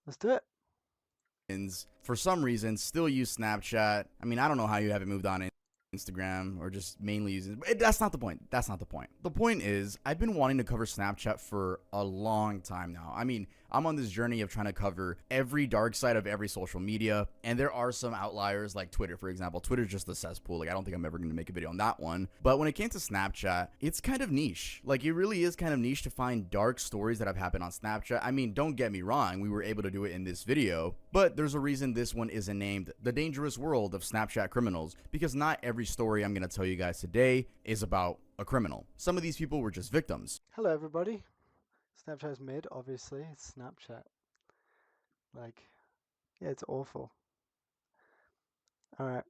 Let's do it. For some reason, still use Snapchat. I mean, I don't know how you haven't moved on to Instagram or just mainly using. That's not the point. That's not the point. The point is, I've been wanting to cover Snapchat for a long time now. I mean, I'm on this journey of trying to cover every dark side of every social media, and there are some outliers like Twitter, for example. Twitter's just a cesspool. Like, I don't think I'm ever going to make a video on that one. But when it came to Snapchat, it's kind of niche. Like, it really is kind of niche to find dark stories that have happened on Snapchat. I mean, don't get me wrong, we were able to do it in this video, but there's a reason this one isn't named The Dangerous World of Snapchat Criminals, because not every story I'm going to tell you guys today is about a criminal. Some of these people were just victims. Hello, everybody. Snapchat's mid, obviously. It's Snapchat. Like, yeah, it's awful. Alright,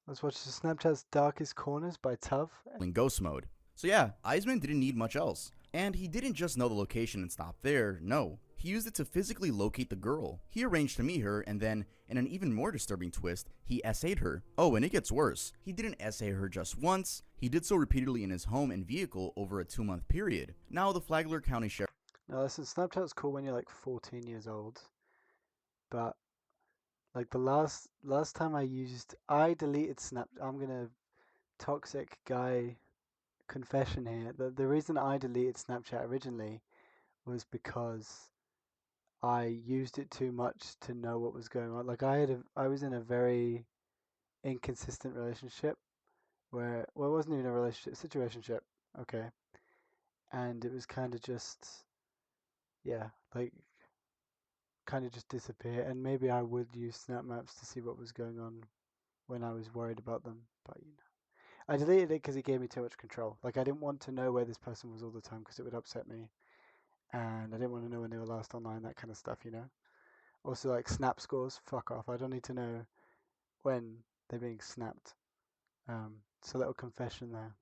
let's watch the Snapchat's Darkest Corners by Tuv. In ghost mode. So yeah, Eisman didn't need much else. And he didn't just know the location and stop there, no. He used it to physically locate the girl. He arranged to meet her, and then, in an even more disturbing twist, he essayed her. Oh, and it gets worse. He didn't essay her just once, he did so repeatedly in his home and vehicle over a 2-month period. Now the Flagler County Sheriff. Now listen, Snapchat's cool when you're like 14 years old, but like the last time I deleted Snap. I'm gonna toxic guy confession here. The reason I deleted Snapchat originally was because I used it too much to know what was going on. Like I was in a very inconsistent relationship where, well, it wasn't even a relationship, situationship. Okay, and it was kind of just, yeah, like kind of just disappear. And maybe I would use Snap Maps to see what was going on when I was worried about them. But I deleted it because it gave me too much control. Like I didn't want to know where this person was all the time because it would upset me, and I didn't want to know when they were last online, that kind of stuff. Also, like snap scores, fuck off. I don't need to know when they're being snapped. So little confession there.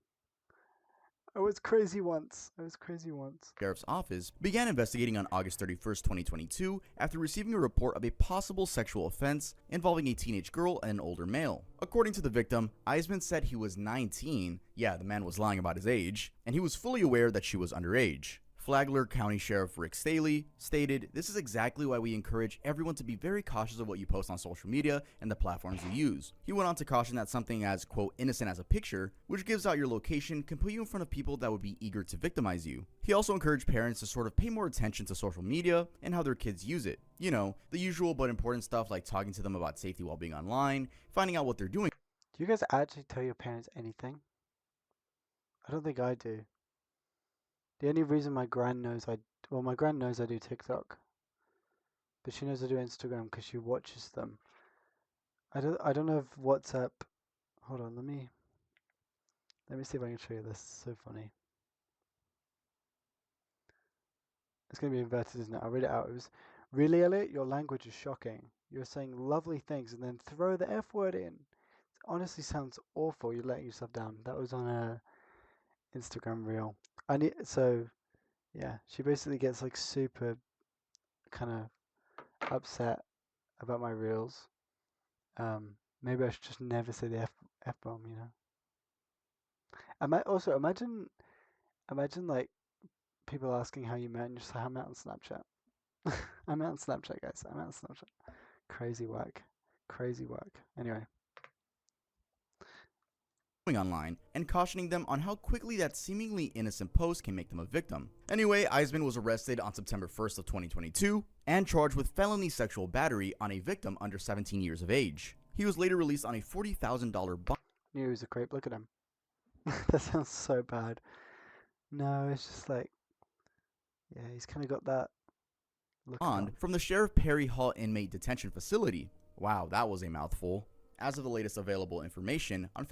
I was crazy once. I was crazy once. Sheriff's Office began investigating on August 31st, 2022 after receiving a report of a possible sexual offense involving a teenage girl and an older male. According to the victim, Eisman said he was 19, yeah, the man was lying about his age, and he was fully aware that she was underage. Flagler County Sheriff Rick Staley stated, "This is exactly why we encourage everyone to be very cautious of what you post on social media and the platforms you use." He went on to caution that something as, quote, innocent as a picture, which gives out your location, can put you in front of people that would be eager to victimize you. He also encouraged parents to sort of pay more attention to social media and how their kids use it. You know, the usual but important stuff like talking to them about safety while being online, finding out what they're doing. Do you guys actually tell your parents anything? I don't think I do. The only reason my gran knows my gran knows I do TikTok, but she knows I do Instagram because she watches them. I don't know if WhatsApp. Hold on, let me see if I can show you this. It's so funny. It's gonna be inverted, isn't it? I'll read it out. It was, really, Elliot, your language is shocking. You're saying lovely things and then throw the F word in. It honestly sounds awful. You're letting yourself down. That was on a Instagram reel. Yeah, she basically gets like super kind of upset about my reels. Maybe I should just never say the F bomb. Also imagine like people asking how you met and you're just like, I'm out on Snapchat. I'm out on Snapchat, guys. I'm out on Snapchat. Crazy work. Crazy work. Anyway. Online and cautioning them on how quickly that seemingly innocent post can make them a victim. Anyway, Eisman was arrested on September 1st of 2022 and charged with felony sexual battery on a victim under 17 years of age. He was later released on a $40,000 Knew he was a creep. Look at him. That sounds so bad. No, it's just like, yeah, he's kind of got that look about bond him. from the Sheriff Perry Hall Inmate Detention Facility. Wow, that was a mouthful. As of the latest available information, on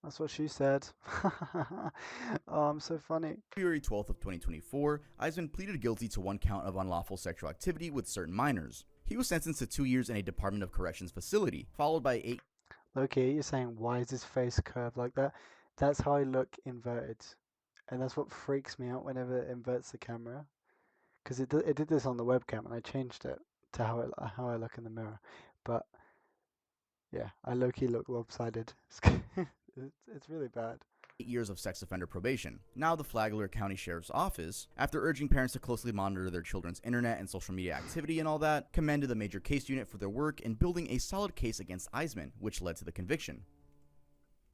That's what she said. Oh, I'm so funny. February 12th of 2024, Eisman pleaded guilty to one count of unlawful sexual activity with certain minors. He was sentenced to 2 years in a Department of Corrections facility, followed by 8. Loki, you're saying, why is his face curved like that? That's how I look inverted. And that's what freaks me out whenever it inverts the camera. Because it did this on the webcam and I changed it to how I look in the mirror. But yeah, I low-key look lopsided. It's really bad. 8 years of sex offender probation. Now, the Flagler County Sheriff's Office, after urging parents to closely monitor their children's internet and social media activity and all that, commended the major case unit for their work in building a solid case against Eisman, which led to the conviction.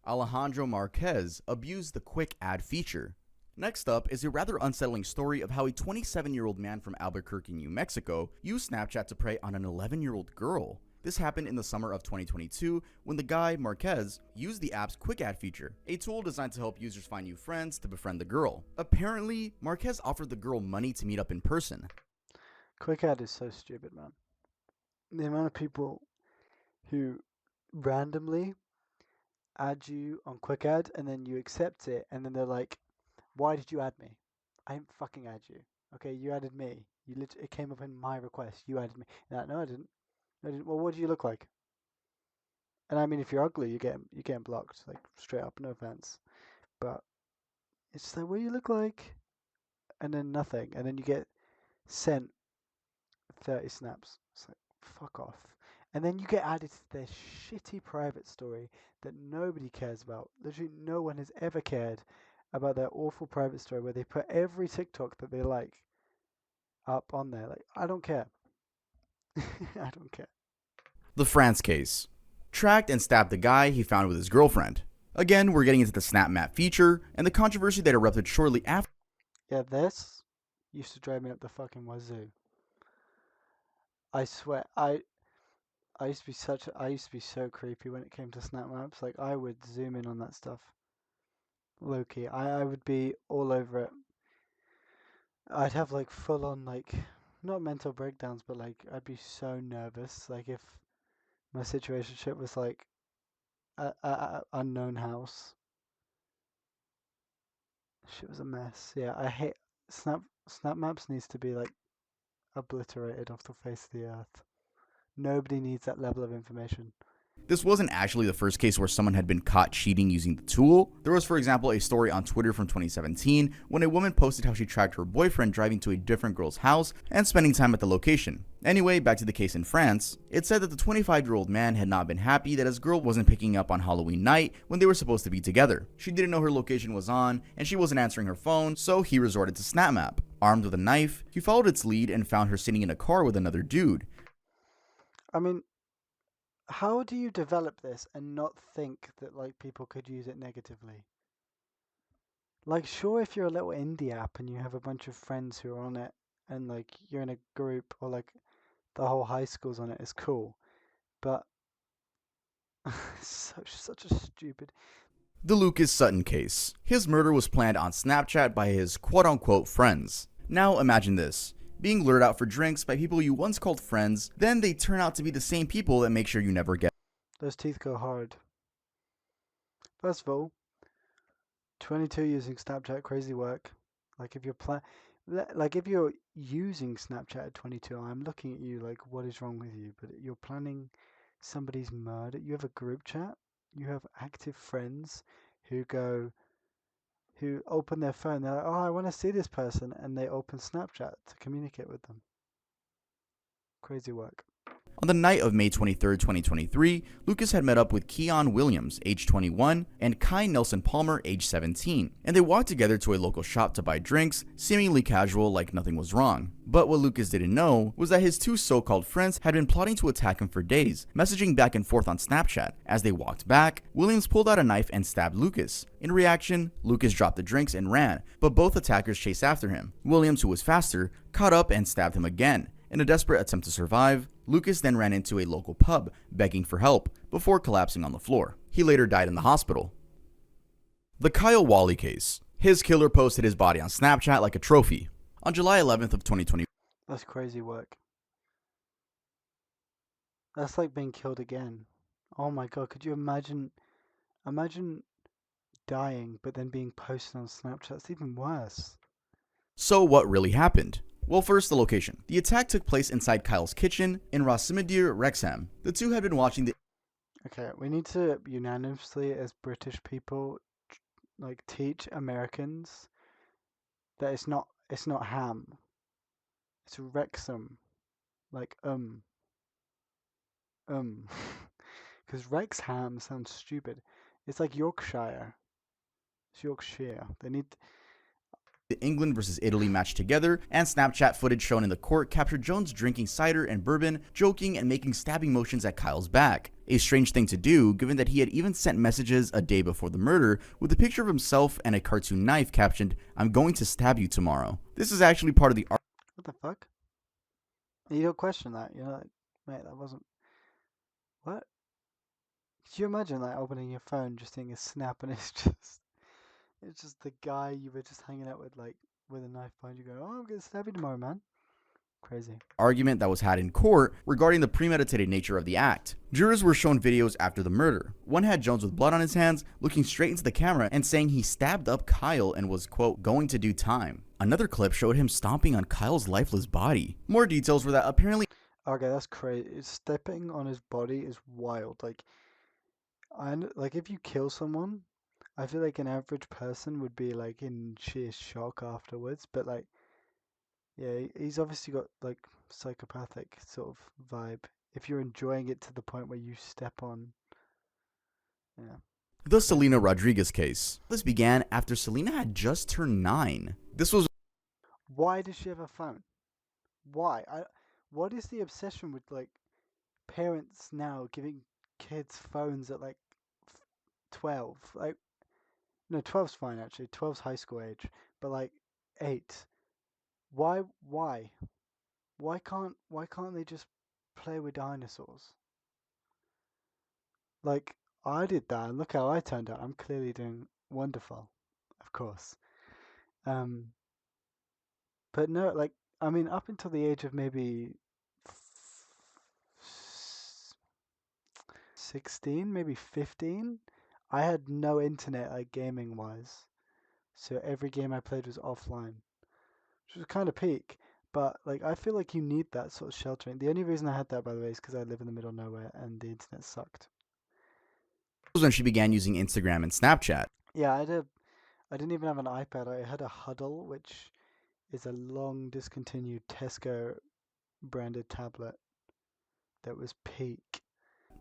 Alejandro Marquez abused the quick ad feature. Next up is a rather unsettling story of how a 27-year-old man from Albuquerque, New Mexico, used Snapchat to prey on an 11-year-old girl. This happened in the summer of 2022 when the guy, Marquez, used the app's quick ad feature, a tool designed to help users find new friends to befriend the girl. Apparently, Marquez offered the girl money to meet up in person. Quick ad is so stupid, man. The amount of people who randomly add you on quick ad and then you accept it and then they're like, "Why did you add me? I didn't fucking add you. Okay, you added me. It came up in my request. You added me." No, I didn't. I didn't. Well, what do you look like? And I mean, if you're ugly, you get blocked, like straight up. No offense, but it's just like, what do you look like? And then nothing, and then you get sent 30 snaps. It's like, fuck off. And then you get added to their shitty private story that nobody cares about. Literally, no one has ever cared about their awful private story where they put every TikTok that they like up on there. Like, I don't care. I don't care. The France case. Tracked and stabbed the guy he found with his girlfriend. Again, we're getting into the Snap Map feature and the controversy that erupted shortly after. Yeah, this used to drive me up the fucking wazoo. I swear, I used to be so creepy when it came to snap maps. Like I would zoom in on that stuff. Low key. I would be all over it. I'd have like full on like not mental breakdowns, but like I'd be so nervous. Like if my situationship was like a unknown house. Shit was a mess. Yeah, I hate snap maps needs to be like obliterated off the face of the earth. Nobody needs that level of information. This wasn't actually the first case where someone had been caught cheating using the tool. There was, for example, a story on Twitter from 2017 when a woman posted how she tracked her boyfriend driving to a different girl's house and spending time at the location. Anyway, back to the case in France. It said that the 25-year-old man had not been happy that his girl wasn't picking up on Halloween night when they were supposed to be together. She didn't know her location was on, and she wasn't answering her phone, so he resorted to SnapMap. Armed with a knife, he followed its lead and found her sitting in a car with another dude. I mean, how do you develop this and not think that like people could use it negatively? Like, sure, if you're a little indie app and you have a bunch of friends who are on it and like you're in a group or like the whole high school's on it, is cool. But such a stupid. The Lucas Sutton case. His murder was planned on Snapchat by his quote-unquote friends. Now imagine this. Being lured out for drinks by people you once called friends, then they turn out to be the same people that make sure you never get. Those teeth go hard. First of all, 22 using Snapchat, crazy work. Like if you're like if you're using Snapchat at 22, I'm looking at you like, what is wrong with you? But you're planning somebody's murder. You have a group chat. You have active friends who open their phone. They're like, oh, I want to see this person, and they open Snapchat to communicate with them. Crazy work. On the night of May 23, 2023, Lucas had met up with Keon Williams, age 21, and Kai Nelson Palmer, age 17, and they walked together to a local shop to buy drinks, seemingly casual like nothing was wrong. But what Lucas didn't know was that his two so-called friends had been plotting to attack him for days, messaging back and forth on Snapchat. As they walked back, Williams pulled out a knife and stabbed Lucas. In reaction, Lucas dropped the drinks and ran, but both attackers chased after him. Williams, who was faster, caught up and stabbed him again. In a desperate attempt to survive, Lucas then ran into a local pub, begging for help, before collapsing on the floor. He later died in the hospital. The Kyle Walley case. His killer posted his body on Snapchat like a trophy. On July 11th of 2020. That's crazy work. That's like being killed again. Oh my god, could you imagine dying but then being posted on Snapchat? It's even worse. So what really happened? Well, first, the location. The attack took place inside Kyle's kitchen in Rosimidir, Wrexham. The two had been watching the. Okay, we need to unanimously, as British people, like teach Americans that it's not ham. It's Wrexham, like because Wrexham sounds stupid. It's like Yorkshire. It's Yorkshire. They need. The England versus Italy match together, and Snapchat footage shown in the court captured Jones drinking cider and bourbon, joking and making stabbing motions at Kyle's back. A strange thing to do, given that he had even sent messages a day before the murder with a picture of himself and a cartoon knife captioned, "I'm going to stab you tomorrow." This is actually part of the What the fuck? You don't question that. You're like, mate, that wasn't. What? Could you imagine like opening your phone, just seeing a snap, and it's just the guy you were just hanging out with, like with a knife behind you, going, "Oh, I'm gonna stab you tomorrow, man." Crazy. argument that was had in court regarding the premeditated nature of the act. Jurors were shown videos after the murder. One had Jones with blood on his hands, looking straight into the camera and saying he stabbed up Kyle and was, quote, going to do time. Another clip showed him stomping on Kyle's lifeless body. More details were that apparently Okay, that's crazy. Stepping on his body is wild. Like if you kill someone, I feel like an average person would be like in sheer shock afterwards. But like, yeah, he's obviously got like psychopathic sort of vibe. If you're enjoying it to the point where you step on, yeah, the crazy. Selena Rodriguez case. This began after Selena had just turned 9. This was Why does she have a phone? Why? What is the obsession with like parents now giving kids phones at like 12? Like, no, 12's fine actually. 12's high school age, but like 8. Why? Why? Why can't they just play with dinosaurs? Like I did that, and look how I turned out. I'm clearly doing wonderful, of course. Um, but no, like I mean, up until the age of maybe 16, maybe 15, I had no internet, like gaming wise. So every game I played was offline, which was kind of peak. But like, I feel like you need that sort of sheltering. The only reason I had that, by the way, is because I live in the middle of nowhere and the internet sucked. when she began using Instagram and Snapchat. Yeah, I didn't even have an iPad. I had a Huddle, which is a long discontinued Tesco branded tablet that was peak.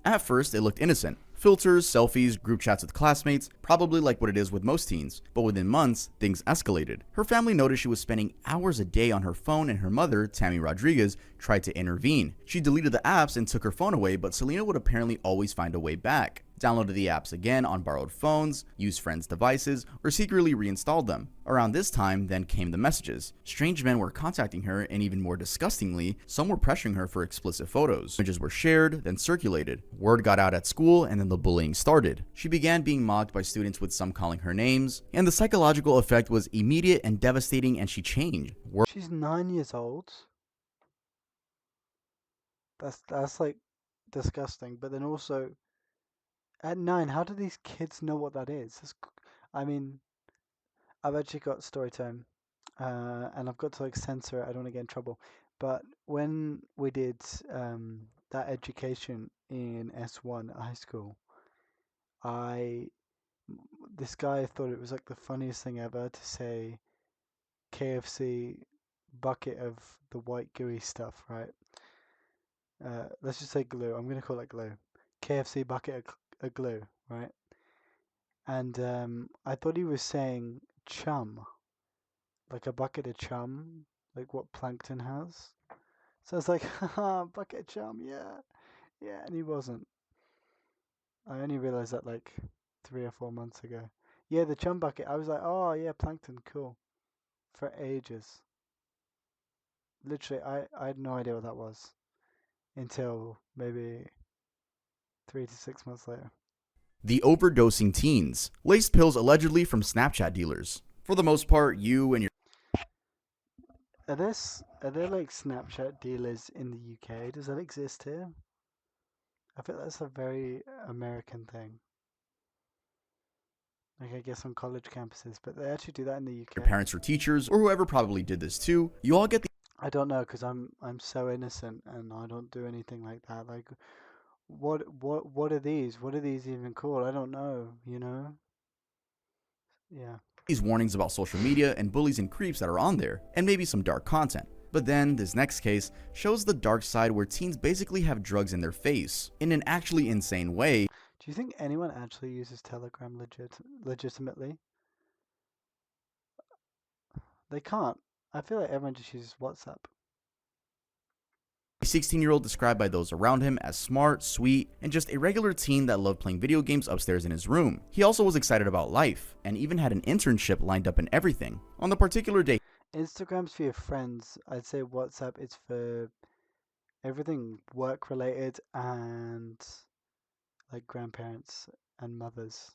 At first, it looked innocent. Filters, selfies, group chats with classmates, probably like what it is with most teens. But within months, things escalated. Her family noticed she was spending hours a day on her phone, and her mother, Tammy Rodriguez, tried to intervene. She deleted the apps and took her phone away, but Selena would apparently always find a way back. Downloaded the apps again on borrowed phones, used friends' devices, or secretly reinstalled them. Around this time, then came the messages. Strange men were contacting her, and even more disgustingly, some were pressuring her for explicit photos. Images were shared, then circulated. Word got out at school, and then the bullying started. She began being mocked by students, with some calling her names, and the psychological effect was immediate and devastating, and she changed. She's 9 years old. That's like disgusting. But then also at 9, how do these kids know what that is? I mean, I've actually got story time, and I've got to like censor it. I don't want to get in trouble. But when we did that education in S1 at high school, I this guy thought it was like the funniest thing ever to say KFC bucket of the white gooey stuff, right? Let's just say glue. I'm gonna call it glue. KFC bucket of glue, right? And I thought he was saying chum, like a bucket of chum, like what plankton has. So I was like, haha, bucket of chum, yeah, yeah. And he wasn't. I only realized that like 3 or 4 months ago. Yeah, the chum bucket. I was like, oh yeah, plankton, cool. For ages. Literally, I had no idea what that was until maybe 3 to 6 months later. The overdosing teens. Laced pills allegedly from Snapchat dealers. For the most part, you and your Are there like Snapchat dealers in the UK? Does that exist here? I feel that's a very American thing. Like I guess on college campuses, but they actually do that in the UK. parents or teachers, or whoever probably did this too, you all get the I don't know because I'm so innocent and I don't do anything like that. Like what are these? What are these even called? I don't know. You know? Yeah. these warnings about social media and bullies and creeps that are on there, and maybe some dark content. But then, this next case shows the dark side where teens basically have drugs in their face, in an actually insane way. Do you think anyone actually uses Telegram legitimately? They can't. I feel like everyone just uses WhatsApp. A 16-year-old described by those around him as smart, sweet, and just a regular teen that loved playing video games upstairs in his room. He also was excited about life, and even had an internship lined up and everything. On the particular day, Instagram's for your friends. I'd say WhatsApp is for everything work related and like grandparents and mothers.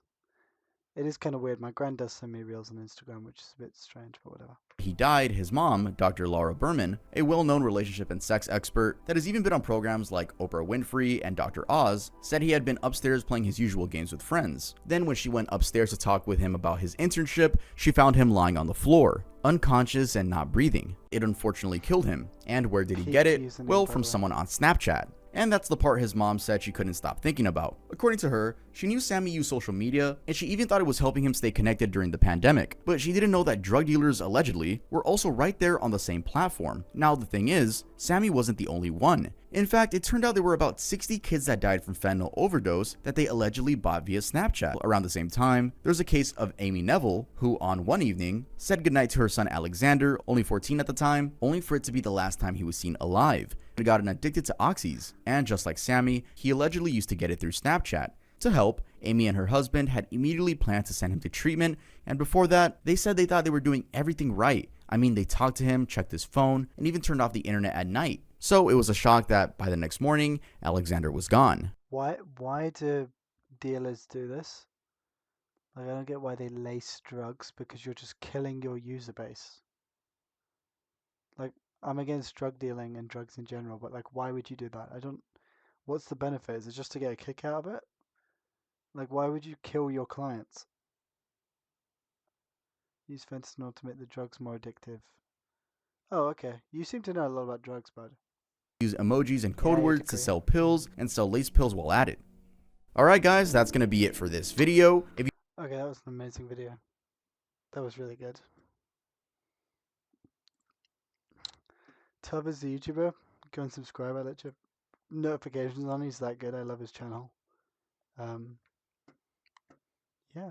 It is kind of weird. My grand does send me reels on Instagram, which is a bit strange, but whatever. he died, his mom, Dr. Laura Berman, a well-known relationship and sex expert that has even been on programs like Oprah Winfrey and Dr. Oz, said he had been upstairs playing his usual games with friends. Then when she went upstairs to talk with him about his internship, she found him lying on the floor, unconscious and not breathing. It unfortunately killed him. And where did he get it? Well, from someone on Snapchat. And that's the part his mom said she couldn't stop thinking about. According to her, she knew Sammy used social media, and she even thought it was helping him stay connected during the pandemic, but she didn't know that drug dealers, allegedly, were also right there on the same platform. Now the thing is, Sammy wasn't the only one. In fact, it turned out there were about 60 kids that died from fentanyl overdose that they allegedly bought via Snapchat. Around the same time, there's a case of Amy Neville, who on one evening said goodnight to her son Alexander, only 14 at the time, only for it to be the last time he was seen alive. He had gotten addicted to oxys, and just like Sammy, he allegedly used to get it through Snapchat. To help, Amy and her husband had immediately planned to send him to treatment, and before that, they said they thought they were doing everything right. I mean, they talked to him, checked his phone, and even turned off the internet at night. So it was a shock that by the next morning, Alexander was gone. Why do dealers do this? Like, I don't get why they lace drugs, because you're just killing your user base. Like, I'm against drug dealing and drugs in general, but like, why would you do that? I don't. What's the benefit? Is it just to get a kick out of it? Like, why would you kill your clients? Use fentanyl to make the drugs more addictive. Oh, okay. You seem to know a lot about drugs, bud. Use emojis and code Yeah, you'd words to agree. sell pills and sell lace pills while at it. Alright guys, that's gonna be it for this video. If you Okay, that was an amazing video. That was really good. Tub is the YouTuber. Go and subscribe. I let you have notifications on. He's that good. I love his channel. Um, yeah.